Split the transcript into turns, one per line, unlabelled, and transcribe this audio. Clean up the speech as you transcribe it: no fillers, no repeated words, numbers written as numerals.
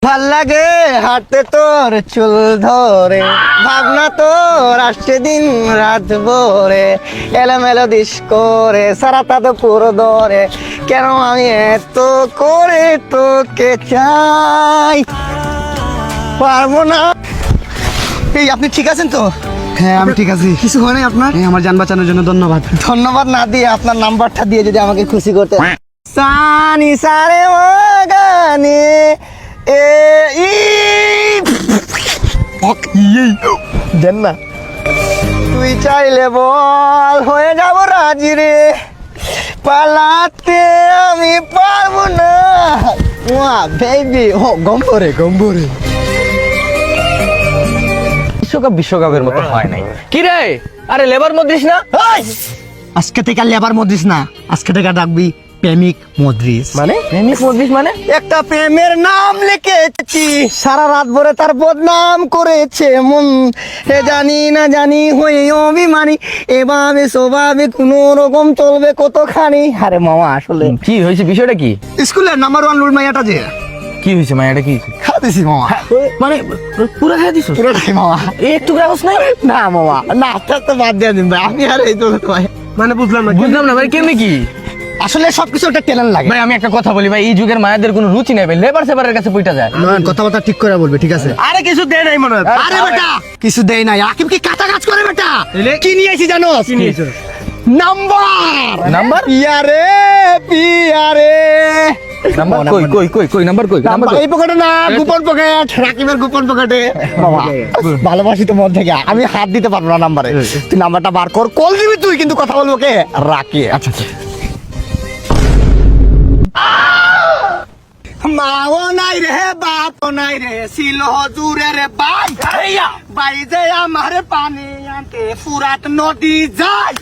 ভাল লাগে হাঁটতে তোর চুল ধরে, ভাবনা তোর আসছে দিন রাত ভরে, এলোমেলো দিস করে সারাটা তো পুরো ধরে, কেন আমি এত করে তোকে চাই, পারবো না। এই আপনি ঠিক আছেন তো?
হ্যাঁ আমি ঠিক আছি।
কিছু হয় নাই আপনার?
আমার যান বাঁচানোর জন্য ধন্যবাদ।
ধন্যবাদ না দিয়ে আপনার নাম্বারটা দিয়ে যদি আমাকে খুশি করতে। সানি সারে গানে এ ই দেন না। তুই চাইলে বল হয়ে যাব রাজি রে, পালাতে আমি পারবো না। ওয়া বেবি ও গম্বরে গম্বরে।
বিশ্বকাপের মতো হয় নাই। কি রে, আরে লেবার মদ্রিস না?
আজকে থেকে লেবার মদ্রিস না, আজকে থেকে ডাকবি প্রেমিক মদ্রিস।
মানে প্রেমিক মদ্রিস মানে?
একটা প্রেমের নাম লিখেছি, সারা রাত ভরে তার বদনাম করেছে মন, এ জানি না জানি হয়ে অভিমানী, এভাবে স্বভাবে কোনো রকম চলবে কতখানি। আরে মামা আসলে
কি হয়েছে, বিষয়টা কি?
স্কুলের নাম্বার 1 লুট মাইয়াটা যে
কি হয়েছে মায়াটা, কি হয়েছে?
খাতেছি মামা,
মানে পুরো খেয়ে দিস?
পুরোটাই মামা।
একটু গ্রাহস নাই?
না মামা না, তো বাদ দিয়ে দিন ভাই, আমি আর এই তো ভাই
মানে বুঝলাম না।
বুঝলাম না ভাই, কেমনি কি?
আসলে সবকিছু একটা ট্যালেন্ট লাগে
ভাই আমি একটা কথা বলি ভাই, এই যুগের মায়াদের কোনো রুচি নাই ভাই, লেবার সেবারের কাছে পইটা যায়।
নয়ন কথাবার্তা ঠিক করে বলবে, ঠিক আছে?
আরে কিছু দেয় নাই মনে হয়।
আরে বেটা কিছু দেই নাই, আকিব কি কাটা কাজ করে বেটা? কি নিয়ে আইছি জানো? Number
number?
ইয়ারে পিয়ারে
নাম্বার কই কই কই কই নাম্বার কই? নাম্বার
এই পকেটে না, গোপন পকেট, রাকিবের গোপন পকেটে। বাবা ভালোবাসি তো মন থেকে, আমি হাত দিতে পারবো না নাম্বারে। তুই নাম্বারটা বার কর, কল দিবি তুই, কিন্তু কথা বলবো কে? রাকি। আচ্ছা মাও নাই রে বাপ নাই রে, ছিল দূরে রে বাই বাই যে আমার পানি আনতে ফুরাত নদী যায়।